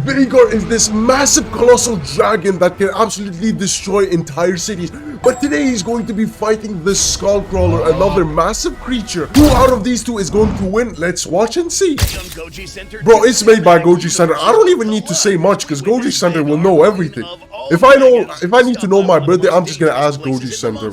Vhagar is this massive colossal dragon that can absolutely destroy entire cities. But today he's going to be fighting the Skullcrawler, another massive creature. Who out of these two is going to win? Let's watch and see. Bro, it's made by Goji Center. I don't even need to say much because Goji Center will know everything. If I need to know my birthday, I'm just gonna ask Goji Center.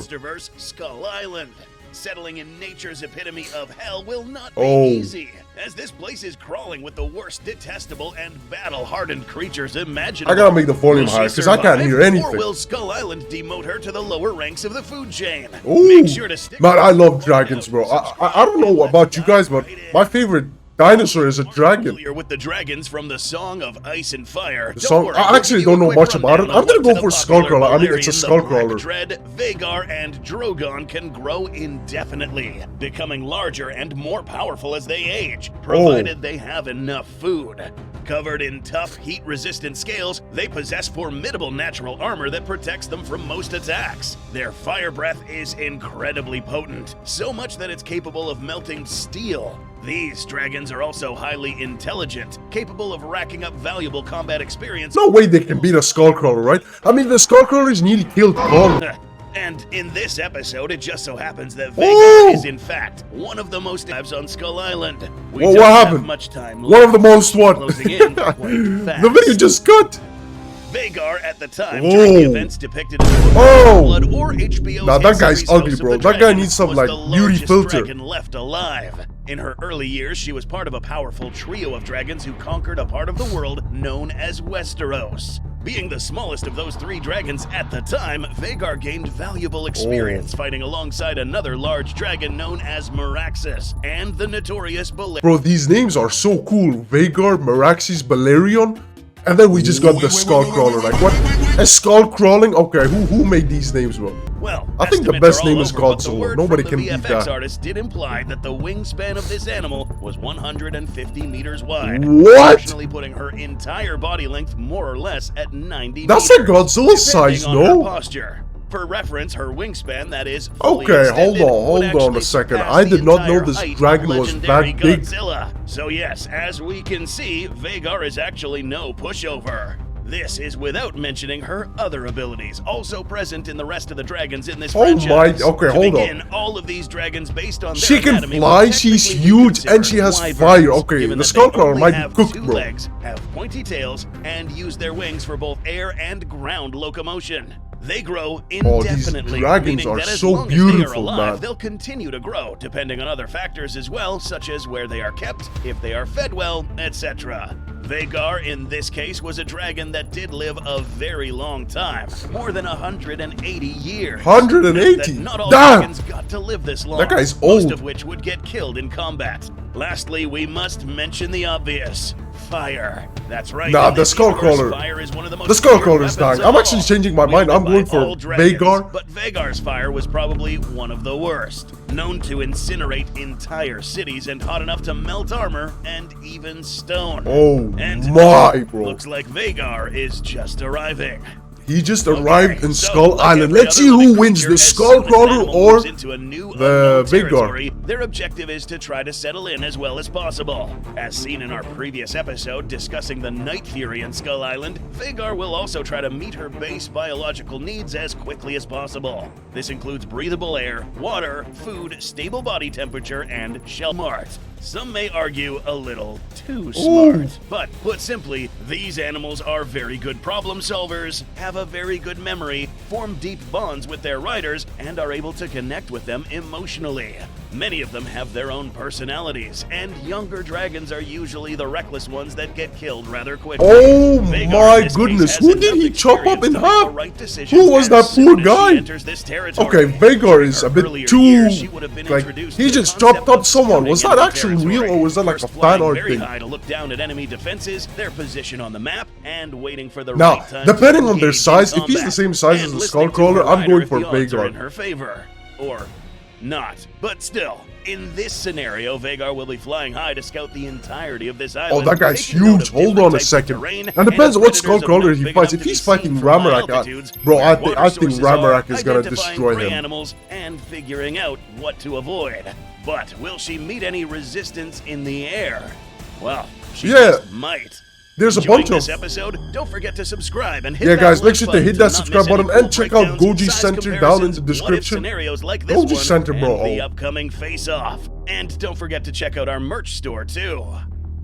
Skull Island. Settling in nature's epitome of hell will not be easy, as this place is crawling with the worst detestable and battle-hardened creatures imaginable. I gotta make the volume higher because I can't hear anything. Or will Skull Island demote her to the lower ranks of the food chain? Ooh, make sure to stick. Man, I love dragons, bro. I don't know about you guys, but my favorite dinosaur is a dragon. Familiar with the dragons from the Song of Ice and Fire. The song, I actually don't know much about it. I'm gonna go for Skullcrawler. I mean, it's a Skullcrawler. Dread, Vhagar, and Drogon can grow indefinitely, becoming larger and more powerful as they age, provided they have enough food. Covered in tough, heat-resistant scales, they possess formidable natural armor that protects them from most attacks. Their fire breath is incredibly potent, so much that it's capable of melting steel. These dragons are also highly intelligent, capable of racking up valuable combat experience. No way they can beat a Skullcrawler, right? I mean, the Skullcrawlers nearly killed Kong. And in this episode, it just so happens that Vhagar is in fact one of the most lives on Skull Island. We don't have much time left. One of the most what? Closing in quite fast. The video just cut. Vhagar at the time during the events depicted in the Blood or HBO's now that guy's ugly, bro. That guy needs some like beauty filter. Dragon left alive. In her early years, she was part of a powerful trio of dragons who conquered a part of the world known as Westeros. Being the smallest of those three dragons at the time, Vhagar gained valuable experience fighting alongside another large dragon known as Meraxes and the notorious Balerion. Bro, these names are so cool. Vhagar, Meraxes, Balerion. And then we just got the Skullcrawler. Like what? A skull crawling? Okay, who made these names, bro? Well, I think the best name is Godzilla. Nobody can beat that. The artist did imply that the wingspan of this animal was 150 meters wide. What? Actually putting her entire body length more or less at 90 That's meters. a Godzilla size, no? Posture. For reference, her wingspan, that is okay, hold on a second. I did not know this dragon was that big. Godzilla. So yes, as we can see, Vhagar is actually no pushover. This is without mentioning her other abilities, also present in the rest of the dragons in this franchise. Okay, hold on. All of these dragons based on she can fly, she's huge, and she has fire. Okay, the Skullcrawler might be cooked, bro. Legs, have pointy tails, and use their wings for both air and ground locomotion. They grow indefinitely, these dragons meaning are that as so long beautiful, as they are alive, man. they'll continue to grow, depending on other factors as well, such as where they are kept, if they are fed well, etc. Vhagar, in this case, was a dragon that did live a very long time, more than 180 years. 180? Not all Damn! dragons got to live this long, That guy's old. most of which would get killed in combat. Lastly, we must mention the obvious. Fire. That's right. Nah, the Skullcrawler. Fire is one of the most The Skullcrawler is dying. I'm actually changing my mind. I'm going for Vhagar. But Vhagar's fire was probably one of the worst. Known to incinerate entire cities and hot enough to melt armor and even stone. Oh and my, bro. Looks like Vhagar is just arriving. He just arrived in Skull Island. Let's see who wins, the Skullcrawler or the Vhagar. Their objective is to try to settle in as well as possible. As seen in our previous episode discussing the Night Fury in Skull Island, Vhagar will also try to meet her base biological needs as quickly as possible. This includes breathable air, water, food, stable body temperature, and shell mart. Some may argue a little too smart. But put simply, these animals are very good problem solvers, have a very good memory, form deep bonds with their riders, and are able to connect with them emotionally. Many of them have their own personalities, and younger dragons are usually the reckless ones that get killed rather quickly. Oh my goodness, who did he chop up in half? Who was that poor guy? Okay, Vhagar is a bit too, like, he just chopped up someone. Was that actually real, or was that like a fan art thing? To look down at enemy defenses, their position on the map, and waiting for the now, right time depending on their size, if he's the same size as the Skullcrawler, I'm going for Vhagar. In her favor, or not. But still, in this scenario, Vhagar will be flying high to scout the entirety of this island. Oh, that guy's huge. Hold on a second. And depends on what Skullcrawler he fights. If he's fighting Ramarak, bro, I think Ramarak is gonna destroy him. Animals and figuring out what to avoid. But will she meet any resistance in the air? Well, she just might. There's a Enjoying bunch of... this episode? Don't forget to subscribe and hit Yeah, that guys, make like sure to button hit that not subscribe miss any button and cool check out breakdowns, Goji size Center down in comparisons, the what-if description. scenarios like this Goji one, Center, bro. and the upcoming face-off. And don't forget to check out our merch store, too.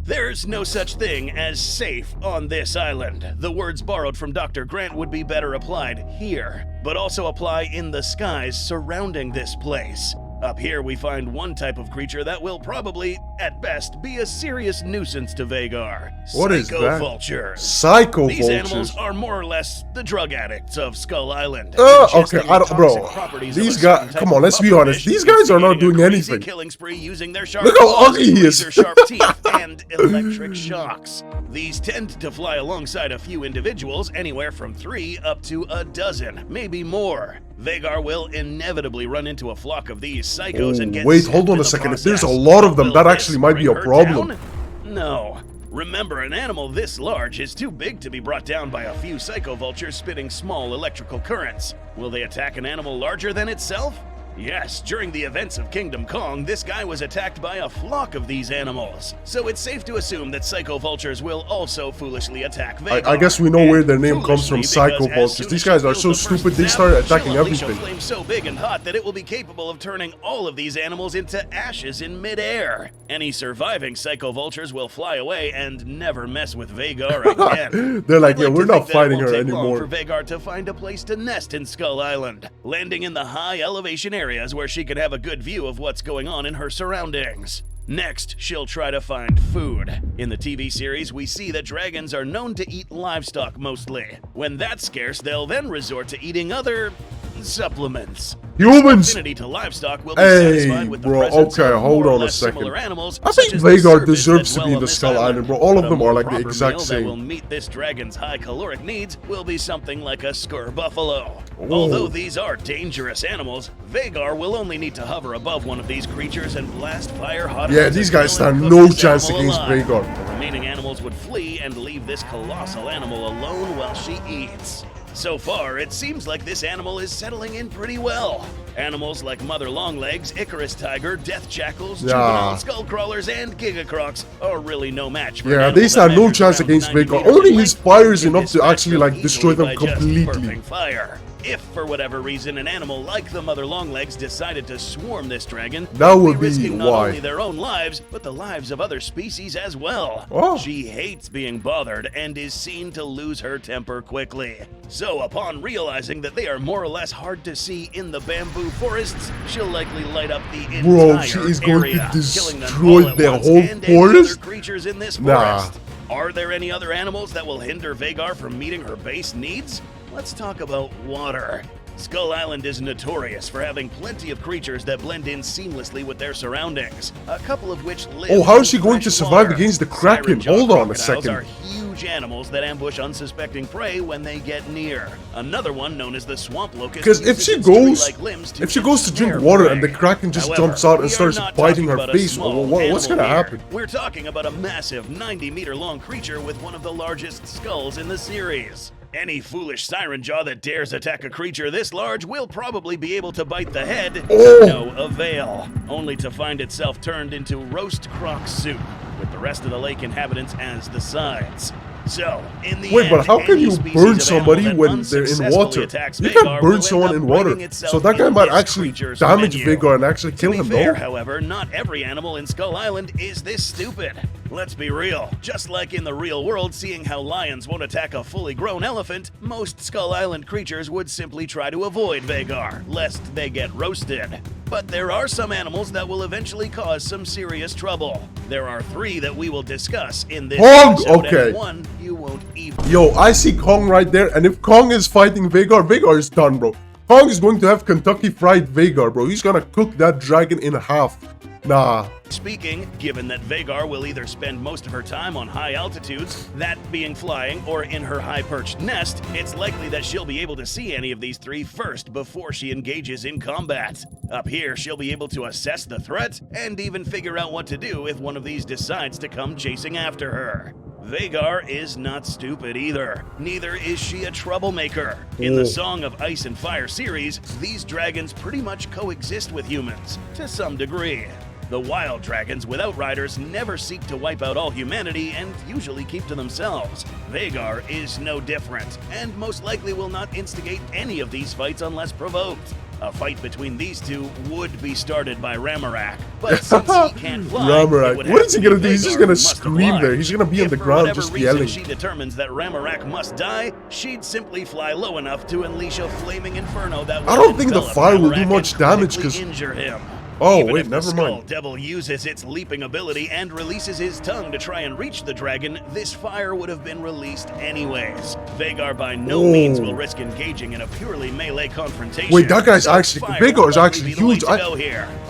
There's no such thing as safe on this island. The words borrowed from Dr. Grant would be better applied here, but also apply in the skies surrounding this place. Up here, we find one type of creature that will probably, at best, be a serious nuisance to Vhagar. What is that? Psycho vultures. Psycho These vultures. animals are more or less the drug addicts of Skull Island. Okay, I don't, bro. These guys, come on, let's be honest. These guys are not doing anything. Killing spree using their sharp Look how claws, ugly he is. razor-sharp teeth, and electric shocks. These tend to fly alongside a few individuals, anywhere from 3 up to a dozen, maybe more. Vhagar will inevitably run into a flock of these psychos and get wait, zapped hold on in a the second. If process. there's a lot of them, Will that this actually might be a bring her problem. down? No. Remember, an animal this large is too big to be brought down by a few psycho vultures spitting small electrical currents. Will they attack an animal larger than itself? Yes, during the events of Kingdom Kong, this guy was attacked by a flock of these animals. So it's safe to assume that psycho vultures will also foolishly attack Vhagar. I guess we know where their name comes Foolishly from, psycho because as vultures. soon These as she guys are feels so the first stupid, they zap, start attacking she'll unleash everything. a flame so big and hot that it will be capable of turning all of these animals into ashes in midair. Any surviving psycho vultures will fly away and never mess with Vhagar again. They're like, I'd yeah, we're to not think that it fighting won't her take long anymore. for Vhagar to find a place to nest in Skull Island, landing in the high elevation areas where she can have a good view of what's going on in her surroundings. Next, she'll try to find food. In the TV series, we see that dragons are known to eat livestock mostly. When that's scarce, they'll then resort to eating other supplements. Humans! Affinity to livestock will be Hey, satisfied with the bro, presence okay, of hold more or on a less second. similar animals, I such think as the Vhagar serpents deserves that to be dwell the on this Skull Island, bro. But All of a them more are like the proper exact meal same. that will meet this dragon's high caloric needs will be something like a Skur buffalo. Ooh. Although these are dangerous animals, Vhagar will only need to hover above one of these creatures and blast fire hot. Yeah, as these a guys grill and stand cook no this chance animal against alive. Vhagar. The remaining animals would flee and leave this colossal animal alone while she eats. So far, it seems like this animal is settling in pretty well. Animals like Mother Longlegs, Icarus Tiger, Death Jackals, Juvenile Skullcrawlers, and Gigacrocs are really no match for an Yeah, animal they that stand no measures chance around against 90 Vhagar. meters Only in his length fire is and can enough to dispatch actually, them like, destroy easily them by just completely. burping fire. If, for whatever reason, an animal like the Mother Longlegs decided to swarm this dragon, That they'd would be risking not why. only their own lives, but the lives of other species as well. Oh. She hates being bothered and is seen to lose her temper quickly. So upon realizing that they are more or less hard to see in the bamboo forests, she'll likely light up the entire Bro, she is going area, to killing them destroy all at the once whole and any forest? other creatures in this Nah. forest. Are there any other animals that will hinder Vhagar from meeting her base needs? Let's talk about water. Skull Island is notorious for having plenty of creatures that blend in seamlessly with their surroundings, a couple of which live Oh, how in is she going to fresh survive water. against the Kraken? Siren jaw Hold on a crocodiles second. are huge animals that ambush unsuspecting prey when they get near. Another one known as the swamp locust. Because if uses she its goes, tree-like limbs to if she goes to drink ensnare water prey. and the Kraken just However, jumps out and we are starts not biting talking her about a face, small what's gonna animal happen? here. We're talking about a massive 90-meter long creature with one of the largest skulls in the series. Any foolish siren jaw that dares attack a creature this large will probably be able to bite the head Oh. to no avail, only to find itself turned into roast croc soup, with the rest of the lake inhabitants as the sides. So, in the Wait, end, but how can any you species burn of somebody animal that when they're in unsuccessfully water? attacks You Vhagar can't will burn end someone up in water. biting itself So that guy in might this actually creature's damage menu. Vhagar and actually kill To him, be fair, though. however, not every animal in Skull Island is this stupid. Let's be real. Just like in the real world, seeing how lions won't attack a fully grown elephant, most Skull Island creatures would simply try to avoid Vhagar, lest they get roasted. But there are some animals that will eventually cause some serious trouble. There are 3 that we will discuss in this Kong, episode, okay. and 1 you won't even. Yo, I see Kong right there, and if Kong is fighting Vhagar, Vhagar is done, bro. Kong is going to have Kentucky Fried Vhagar, bro. He's gonna cook that dragon in half. Nah. Speaking, given that Vhagar will either spend most of her time on high altitudes, that being flying, or in her high-perched nest, it's likely that she'll be able to see any of these 3 first before she engages in combat. Up here, she'll be able to assess the threat and even figure out what to do if one of these decides to come chasing after her. Vhagar is not stupid either. Neither is she a troublemaker. In the Song of Ice and Fire series, these dragons pretty much coexist with humans, to some degree. The wild dragons with outriders never seek to wipe out all humanity and usually keep to themselves. Vhagar is no different, and most likely will not instigate any of these fights unless provoked. A fight between these two would be started by Ramarak, but since he can't fly, Ramarak, what is he gonna do? He's just gonna scream there. He's gonna be on the ground just yelling. If for whatever reason she determines that Ramarak must die, she'd simply fly low enough to unleash a flaming inferno that I don't think the fire will do much damage because injure him. Oh, Even wait, if the never Skull mind. Devil uses its leaping ability and releases his tongue to try and reach the dragon, this fire would have been released anyways. Vhagar by no means will risk engaging in a purely melee confrontation. Wait, that guy's actually, Vhagar is actually huge. I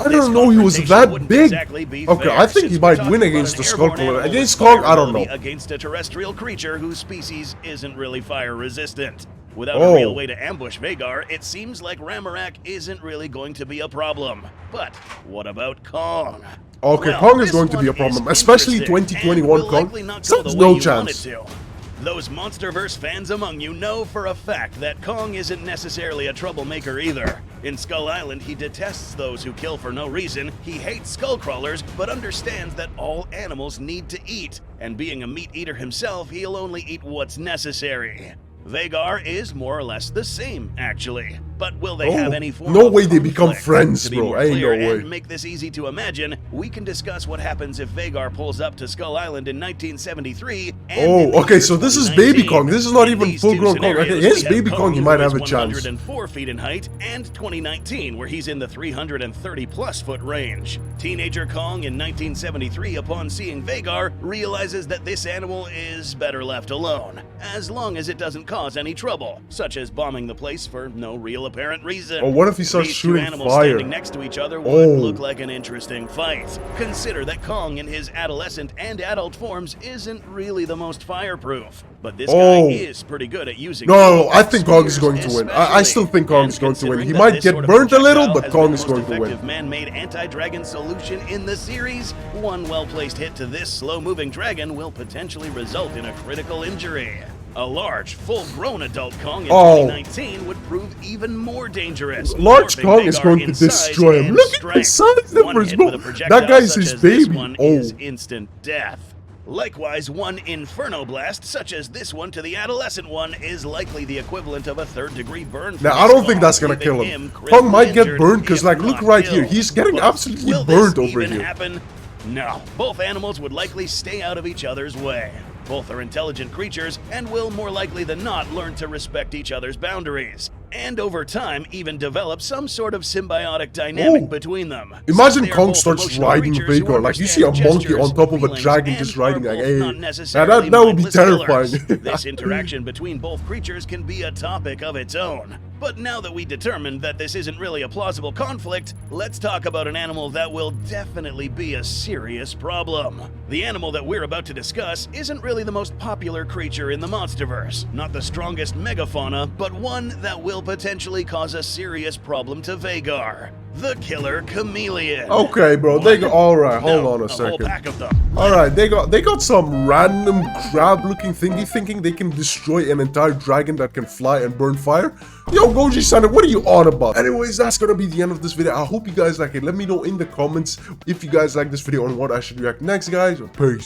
didn't know he was that big. Okay, I think he might win against the Skullcrawler. Against Kong, I don't know. Against a terrestrial creature whose species isn't really fire resistant. Without a real way to ambush Vhagar, it seems like Ramarak isn't really going to be a problem. But what about Kong? Okay, Well, Kong is going to be a problem, especially 2021 Kong. There's no chance. Those Monsterverse fans among you know for a fact that Kong isn't necessarily a troublemaker either. In Skull Island, he detests those who kill for no reason, he hates skullcrawlers, but understands that all animals need to eat. And being a meat eater himself, he'll only eat what's necessary. Vhagar is more or less the same, actually. But will they have any form no of way they become conflict? friends, To be bro. more Ain't clear no way. and make this easy to imagine, we can discuss what happens if Vhagar pulls up to Skull Island in 1973. And okay, so this is baby Kong. This is not even full-grown Kong. Okay, yes, baby Kong, he might have a chance. 104 feet in height, and 2019, where he's in the 330-plus foot range. Teenager Kong in 1973, upon seeing Vhagar, realizes that this animal is better left alone, as long as it doesn't cause any trouble, such as bombing the place for no real apparent reason. Oh, what if he starts These shooting two animals fire? standing next to each other would look like an interesting fight. Consider that Kong in his adolescent and adult forms isn't really the most fireproof, but this guy is pretty good at using. No, I think Kong is going to win. I still think Kong is going to win. He might get burnt a little, but Kong is going to win. Man-made anti-dragon solution in the series. One well-placed hit to this slow-moving dragon will potentially result in a critical injury. A large, full-grown adult Kong in 2019 would prove even more dangerous. Large Kong is going to destroy him. Look at the size difference, bro. That guy is his baby. Is instant death. Likewise, one Inferno Blast, such as this one to the adolescent one, is likely the equivalent of a third-degree burn. Now, I don't think that's gonna kill him. Kong might get burned because, like, look right here. He's getting absolutely burned over here. Happen? No. Both animals would likely stay out of each other's way. Both are intelligent creatures and will more likely than not learn to respect each other's boundaries. And over time, even develop some sort of symbiotic dynamic between them. Imagine Kong starts riding Vhagar, like you see a monkey on top of a dragon just riding, like, hey. Now that would be terrifying. This interaction between both creatures can be a topic of its own. But now that we determined that this isn't really a plausible conflict, let's talk about an animal that will definitely be a serious problem. The animal that we're about to discuss isn't really the most popular creature in the Monsterverse, not the strongest megafauna, but one that will potentially cause a serious problem to Vhagar. The Killer Chameleon. Okay, bro. They go. All right, hold on a second. Whole pack of them. All right, they got some random crab-looking thingy thinking they can destroy an entire dragon that can fly and burn fire. Yo, Goji-san, what are you on about? Anyways, that's gonna be the end of this video. I hope you guys like it. Let me know in the comments if you guys like this video and what I should react next, guys. Peace.